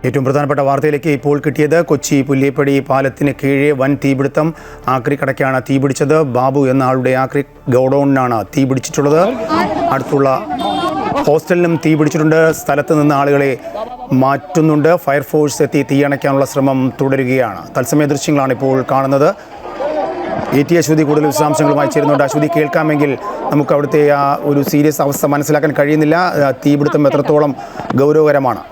ഏറ്റവും പ്രധാനപ്പെട്ട വാർത്തയിലേക്ക് ഇപ്പോൾ കിട്ടിയത് കൊച്ചി പുല്ലേപ്പടി പാലത്തിന് കീഴെ വൻ തീപിടുത്തം. ആക്രി കടയ്ക്കാണ് തീപിടിച്ചത്. ബാബു എന്ന ആളുടെ ആക്രി ഗോഡൌണിനാണ് തീപിടിച്ചിട്ടുള്ളത്. അടുത്തുള്ള ഹോസ്റ്റലിനും തീപിടിച്ചിട്ടുണ്ട്. സ്ഥലത്ത് നിന്ന് ആളുകളെ മാറ്റുന്നുണ്ട്. ഫയർഫോഴ്സ് എത്തി തീയണയ്ക്കാനുള്ള ശ്രമം തുടരുകയാണ്. തത്സമയ ദൃശ്യങ്ങളാണ് ഇപ്പോൾ കാണുന്നത്. അശ്വതി കൂടുതൽ വിശദാംശങ്ങളുമായി ചേരുന്നുണ്ട്. അശ്വതി, കേൾക്കാമെങ്കിൽ നമുക്ക് അവിടുത്തെ ആ ഒരു സീരിയസ് അവസ്ഥ മനസ്സിലാക്കാൻ കഴിയുന്നില്ല. തീപിടുത്തം എത്രത്തോളം ഗൗരവകരമാണ്?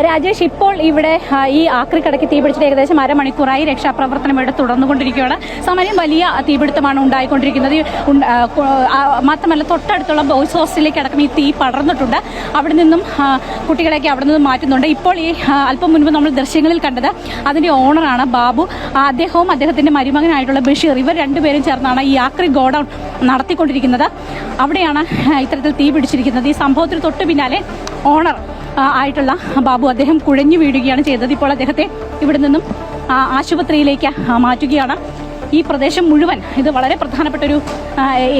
രാജേഷ്, ഇപ്പോൾ ഇവിടെ ഈ ആക്രിക്കടയ്ക്ക് തീപിടിച്ചിട്ട് ഏകദേശം അരമണിക്കൂറായി. രക്ഷാപ്രവർത്തനം ഇവിടെ തുടർന്നുകൊണ്ടിരിക്കുകയാണ്. സാമാന്യം വലിയ തീപിടുത്തമാണ് ഉണ്ടായിക്കൊണ്ടിരിക്കുന്നത്. മാത്രമല്ല, തൊട്ടടുത്തുള്ള ബോയ്സ് ഹോസ്റ്റലിലേക്ക് അടക്കം ഈ തീ പടർന്നിട്ടുണ്ട്. അവിടെ നിന്നും കുട്ടികളെയൊക്കെ അവിടെ നിന്നും മാറ്റുന്നുണ്ട്. ഇപ്പോൾ ഈ അല്പം മുൻപ് നമ്മൾ ദൃശ്യങ്ങളിൽ കണ്ടത് അതിൻ്റെ ഓണറാണ് ബാബു. അദ്ദേഹവും അദ്ദേഹത്തിൻ്റെ മരുമകനായിട്ടുള്ള ബഷീർ, ഇവർ രണ്ടുപേരും ചേർന്നാണ് ഈ ആക്രി ഗോഡൗൺ നടത്തിക്കൊണ്ടിരിക്കുന്നത്. അവിടെയാണ് ഇത്തരത്തിൽ തീ പിടിച്ചിരിക്കുന്നത്. ഈ സംഭവത്തിന് തൊട്ട് പിന്നാലെ ഓണർ ആയിട്ടുള്ള ബാബു, അദ്ദേഹം കുഴഞ്ഞു വീഴുകയാണ് ചെയ്തത്. ഇപ്പോൾ അദ്ദേഹത്തെ ഇവിടെ നിന്നും ആശുപത്രിയിലേക്ക് മാറ്റുകയാണ്. ഈ പ്രദേശം മുഴുവൻ ഇത് വളരെ പ്രധാനപ്പെട്ടൊരു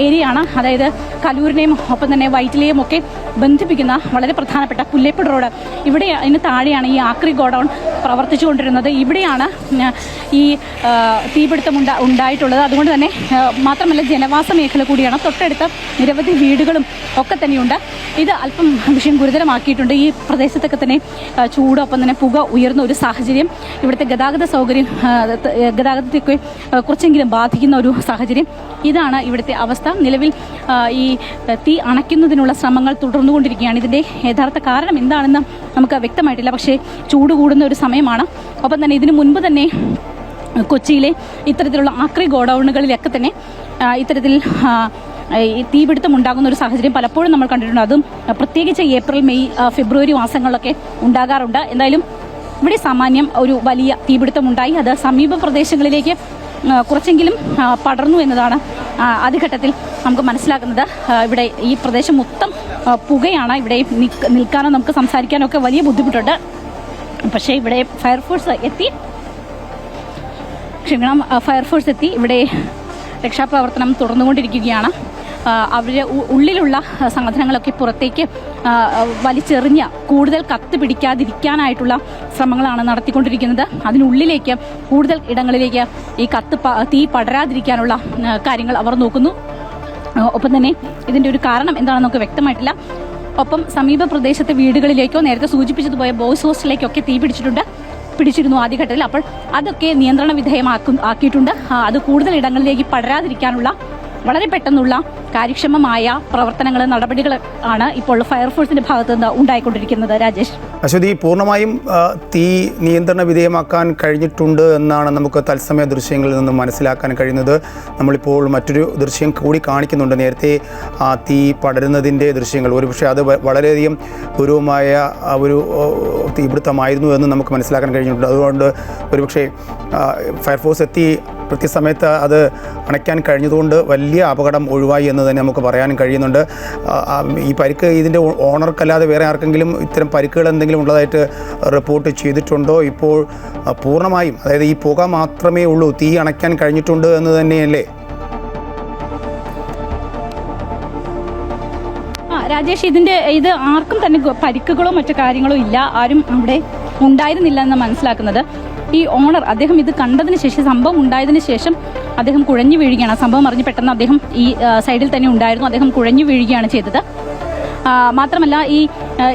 ഏരിയയാണ്. അതായത് കലൂരിനെയും ഒപ്പം തന്നെ വൈറ്റിലെയും ഒക്കെ ബന്ധിപ്പിക്കുന്ന വളരെ പ്രധാനപ്പെട്ട പുല്ലേപ്പടി റോഡ്. ഇവിടെ അതിന് താഴെയാണ് ഈ ആക്രി ഗോഡൗൺ പ്രവർത്തിച്ചുകൊണ്ടിരുന്നത്. ഇവിടെയാണ് ഈ തീപിടുത്തം ഉണ്ടായിട്ടുള്ളത്. അതുകൊണ്ട് തന്നെ മാത്രമല്ല, ജനവാസ മേഖല കൂടിയാണ്. തൊട്ടടുത്ത നിരവധി വീടുകളും ഒക്കെ തന്നെയുണ്ട്. ഇത് അല്പം വിഷയം ഗുരുതരമാക്കിയിട്ടുണ്ട്. ഈ പ്രദേശത്തൊക്കെ തന്നെ ചൂടൊപ്പം തന്നെ പുക ഉയർന്ന ഒരു സാഹചര്യം. ഇവിടുത്തെ ഗതാഗതത്തെയൊക്കെ കുറച്ചെങ്കിലും ബാധിക്കുന്ന ഒരു സാഹചര്യം. ഇതാണ് ഇവിടുത്തെ അവസ്ഥ. നിലവിൽ ഈ തീ അണയ്ക്കുന്നതിനുള്ള ശ്രമങ്ങൾ തുടർന്നുകൊണ്ടിരിക്കുകയാണ്. ഇതിൻ്റെ യഥാർത്ഥ കാരണം എന്താണെന്ന് നമുക്ക് വ്യക്തമായിട്ടില്ല. പക്ഷേ ചൂട് കൂടുന്ന ഒരു സമയമാണ്. ഒപ്പം തന്നെ ഇതിനു മുൻപ് തന്നെ കൊച്ചിയിലെ ഇത്തരത്തിലുള്ള ആക്രി ഗോഡൗണുകളിലൊക്കെ തന്നെ ഇത്തരത്തിൽ ഈ തീപിടുത്തം ഉണ്ടാകുന്ന ഒരു സാഹചര്യം പലപ്പോഴും നമ്മൾ കണ്ടിട്ടുണ്ട്. അതും പ്രത്യേകിച്ച് ഏപ്രിൽ, മെയ്, ഫെബ്രുവരി മാസങ്ങളിലൊക്കെ ഉണ്ടാകാറുണ്ട്. എന്തായാലും ഇവിടെ സാമാന്യം ഒരു വലിയ തീപിടുത്തം ഉണ്ടായി. അത് സമീപ പ്രദേശങ്ങളിലേക്ക് കുറച്ചെങ്കിലും പടർന്നു എന്നതാണ് ആദ്യഘട്ടത്തിൽ നമുക്ക് മനസ്സിലാക്കുന്നത്. ഇവിടെ ഈ പ്രദേശം മൊത്തം പുകയാണ്. ഇവിടെ നിൽക്കാനോ നമുക്ക് സംസാരിക്കാനോ ഒക്കെ വലിയ ബുദ്ധിമുട്ടുണ്ട്. പക്ഷേ ഇവിടെ ഫയർഫോഴ്സ് എത്തി ഇവിടെ രക്ഷാപ്രവർത്തനം തുടർന്നുകൊണ്ടിരിക്കുകയാണ്. അവരുടെ ഉള്ളിലുള്ള സംഘടനകളൊക്കെ പുറത്തേക്ക് വലിച്ചെറിഞ്ഞ് കൂടുതൽ കത്ത് പിടിക്കാതിരിക്കാനായിട്ടുള്ള ശ്രമങ്ങളാണ് നടത്തിക്കൊണ്ടിരിക്കുന്നത്. അതിനുള്ളിലേക്ക് കൂടുതൽ ഇടങ്ങളിലേക്ക് ഈ തീ പടരാതിരിക്കാനുള്ള കാര്യങ്ങൾ അവർ നോക്കുന്നു. ഒപ്പം തന്നെ ഇതിൻ്റെ ഒരു കാരണം എന്താണെന്ന് നമുക്ക് വ്യക്തമായിട്ടില്ല. ഒപ്പം സമീപ പ്രദേശത്തെ വീടുകളിലേക്കോ നേരത്തെ സൂചിപ്പിച്ചതുപോലെ ബോയ്സ് ഹോസ്റ്റലിലേക്കൊക്കെ തീ പിടിച്ചിരുന്നു ആദ്യഘട്ടത്തിൽ. അപ്പോൾ അതൊക്കെ നിയന്ത്രണ വിധേയമാക്കിയിട്ടുണ്ട്. അത് കൂടുതൽ ഇടങ്ങളിലേക്ക് പടരാതിരിക്കാനുള്ള വളരെ പെട്ടെന്നുള്ള കാര്യക്ഷമമായ പ്രവർത്തനങ്ങൾ, നടപടികൾ ആണ് ഇപ്പോൾ ഫയർഫോഴ്സിന്റെ ഭാഗത്തു നിന്ന് ഉണ്ടായിക്കൊണ്ടിരിക്കുന്നത്. രാജേഷ്, അശ്വതി, പൂർണ്ണമായും തീ നിയന്ത്രണ വിധേയമാക്കാൻ കഴിഞ്ഞിട്ടുണ്ട് എന്നാണ് നമുക്ക് തത്സമയ ദൃശ്യങ്ങളിൽ നിന്ന് മനസ്സിലാക്കാൻ കഴിയുന്നത്. നമ്മളിപ്പോൾ മറ്റൊരു ദൃശ്യം കൂടി കാണിക്കുന്നുണ്ട്. നേരത്തെ തീ പടരുന്നതിൻ്റെ ദൃശ്യങ്ങൾ. ഒരുപക്ഷെ അത് വളരെയധികം ഗൗരവമായ ഒരു തീപിടുത്തമായിരുന്നു എന്ന് നമുക്ക് മനസ്സിലാക്കാൻ കഴിഞ്ഞിട്ടുണ്ട്. അതുകൊണ്ട് ഒരുപക്ഷെ ഫയർഫോഴ്സ് എത്തി കൃത്യസമയത്ത് അത് അണയ്ക്കാൻ കഴിഞ്ഞതുകൊണ്ട് വലിയ അപകടം ഒഴിവായി എന്ന് തന്നെ നമുക്ക് പറയാനും കഴിയുന്നുണ്ട്. ഈ പരിക്ക് ഇതിൻ്റെ ഓണർക്കല്ലാതെ വേറെ ആർക്കെങ്കിലും ഇത്തരം പരിക്കുകൾ എന്തെങ്കിലും ഉള്ളതായിട്ട് റിപ്പോർട്ട് ചെയ്തിട്ടുണ്ടോ? ഇപ്പോൾ പൂർണ്ണമായും, അതായത് ഈ പുക മാത്രമേ ഉള്ളൂ, തീ അണയ്ക്കാൻ കഴിഞ്ഞിട്ടുണ്ട് എന്ന് തന്നെയല്ലേ? രാജേഷ്, ഇത് ആർക്കും തന്നെ പരിക്കുകളോ മറ്റു കാര്യങ്ങളോ ഇല്ല. ആരും അവിടെ ഉണ്ടായിരുന്നില്ല എന്ന് മനസ്സിലാക്കുന്നത്. ഈ ഓണർ, അദ്ദേഹം ഇത് കണ്ടതിന് ശേഷം, സംഭവം ഉണ്ടായതിന് ശേഷം അദ്ദേഹം കുഴഞ്ഞു വീഴുകയാണ്. സംഭവം അറിഞ്ഞ് പെട്ടെന്ന് അദ്ദേഹം ഈ സൈഡിൽ തന്നെ ഉണ്ടായിരുന്നു. അദ്ദേഹം കുഴഞ്ഞു വീഴുകയാണ് ചെയ്തത്. മാത്രമല്ല, ഈ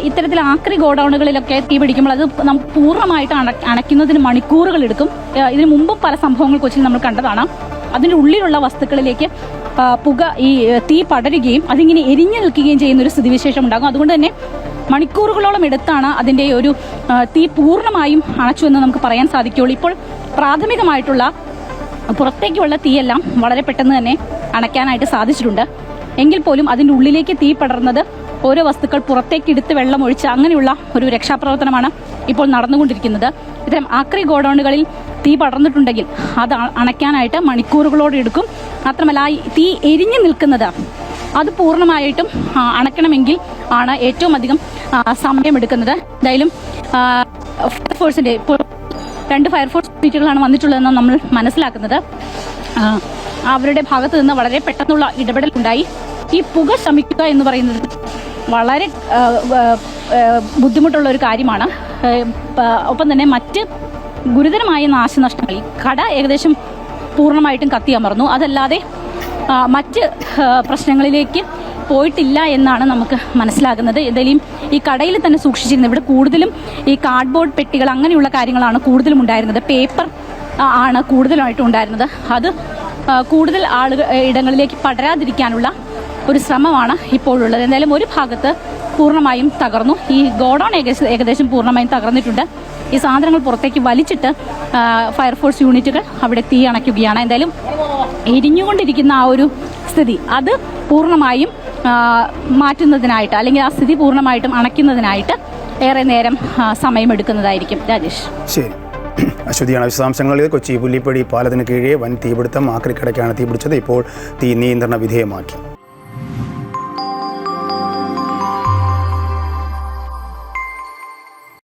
ഇത്തരത്തിൽ ആക്രി ഗോഡൗണുകളിലൊക്കെ തീ പിടിക്കുമ്പോൾ അത് നമുക്ക് പൂർണ്ണമായിട്ട് അണയ്ക്കുന്നതിന് മണിക്കൂറുകൾ എടുക്കും. ഇതിനു മുമ്പും പല സംഭവങ്ങൾ കൊച്ചിയിൽ നമ്മൾ കണ്ടതാണ്. അതിൻ്റെ ഉള്ളിലുള്ള വസ്തുക്കളിലേക്ക് ഈ തീ പടരുകയും അതിങ്ങനെ എരിഞ്ഞു നിൽക്കുകയും ചെയ്യുന്ന ഒരു സ്ഥിതിവിശേഷം ഉണ്ടാകും. അതുകൊണ്ട് തന്നെ മണിക്കൂറുകളോളം എടുത്താണ് അതിൻ്റെ ഒരു തീ പൂർണ്ണമായും അണച്ചു എന്ന് നമുക്ക് പറയാൻ സാധിക്കുകയുള്ളൂ. ഇപ്പോൾ പ്രാഥമികമായിട്ടുള്ള പുറത്തേക്കുള്ള തീയെല്ലാം വളരെ പെട്ടെന്ന് തന്നെ അണയ്ക്കാനായിട്ട് സാധിച്ചിട്ടുണ്ട്. എങ്കിൽ പോലും അതിൻ്റെ ഉള്ളിലേക്ക് തീ പടർന്നത് ഓരോ വസ്തുക്കൾ പുറത്തേക്ക് എടുത്ത് വെള്ളം ഒഴിച്ച് അങ്ങനെയുള്ള ഒരു രക്ഷാപ്രവർത്തനമാണ് ഇപ്പോൾ നടന്നുകൊണ്ടിരിക്കുന്നത്. ഇത്തരം ആക്രി ഗോഡൗണുകളിൽ തീ പടർന്നിട്ടുണ്ടെങ്കിൽ അത് അണയ്ക്കാനായിട്ട് മണിക്കൂറുകളോടെ എടുക്കും. മാത്രമല്ല, തീ എരിഞ്ഞു നിൽക്കുന്നത് അത് പൂർണ്ണമായിട്ടും അണയ്ക്കണമെങ്കിൽ ആണ് ഏറ്റവും അധികം സമയമെടുക്കുന്നത്. എന്തായാലും ഫയർഫോഴ്സിൻ്റെ ഇപ്പോൾ 2 ഫയർഫോഴ്സ് യൂണിറ്റുകളാണ് വന്നിട്ടുള്ളതെന്ന് നമ്മൾ മനസ്സിലാക്കുന്നത്. അവരുടെ ഭാഗത്ത് നിന്ന് വളരെ പെട്ടെന്നുള്ള ഇടപെടൽ ഉണ്ടായി. ഈ പുക ശമിക്കുക എന്ന് പറയുന്നത് വളരെ ബുദ്ധിമുട്ടുള്ള ഒരു കാര്യമാണ്. ഒപ്പം തന്നെ മറ്റ് ഗുരുതരമായ നാശനഷ്ടങ്ങൾ, ഈ കട ഏകദേശം പൂർണ്ണമായിട്ടും കത്തിയമർന്നു. അതല്ലാതെ മറ്റ് പ്രശ്നങ്ങളിലേക്ക് പോയിട്ടില്ല എന്നാണ് നമുക്ക് മനസ്സിലാകുന്നത്. എന്തായാലും ഈ കടയിൽ തന്നെ സൂക്ഷിച്ചിരുന്നത്, ഇവിടെ കൂടുതലും ഈ കാർഡ്ബോർഡ് പെട്ടികൾ അങ്ങനെയുള്ള കാര്യങ്ങളാണ് കൂടുതലും ഉണ്ടായിരുന്നത്. പേപ്പർ ആണ് കൂടുതലായിട്ടും ഉണ്ടായിരുന്നത്. അത് കൂടുതൽ ഇടങ്ങളിലേക്ക് പടരാതിരിക്കാനുള്ള ഒരു ശ്രമമാണ് ഇപ്പോഴുള്ളത്. എന്തായാലും ഒരു ഭാഗത്ത് പൂർണ്ണമായും തകർന്നു. ഈ ഗോഡൗൺ ഏകദേശം പൂർണ്ണമായും തകർന്നിട്ടുണ്ട്. ഈ സാധനങ്ങൾ പുറത്തേക്ക് വലിച്ചിട്ട് ഫയർഫോഴ്സ് യൂണിറ്റുകൾ അവിടെ തീ അണയ്ക്കുകയാണ്. എന്തായാലും എരിഞ്ഞുകൊണ്ടിരിക്കുന്ന ആ ഒരു സ്ഥിതി അത് പൂർണ്ണമായും മാറ്റുന്നതിനായിട്ട്, അല്ലെങ്കിൽ ആ സ്ഥിതി പൂർണ്ണമായിട്ടും അണയ്ക്കുന്നതിനായിട്ട് ഏറെ നേരം സമയമെടുക്കുന്നതായിരിക്കും. രാജേഷ്. ശരി, അശ്വതിയാണ് വിശദാംശങ്ങളിൽ. കൊച്ചി പുല്ലിപ്പടി പാലത്തിന് കീഴെ വൻ തീപിടുത്തം. ആക്രിക്കടയ്ക്കാണ് തീപിടിച്ചത്. ഇപ്പോൾ തീ നിയന്ത്രണ വിധേയമാക്കി.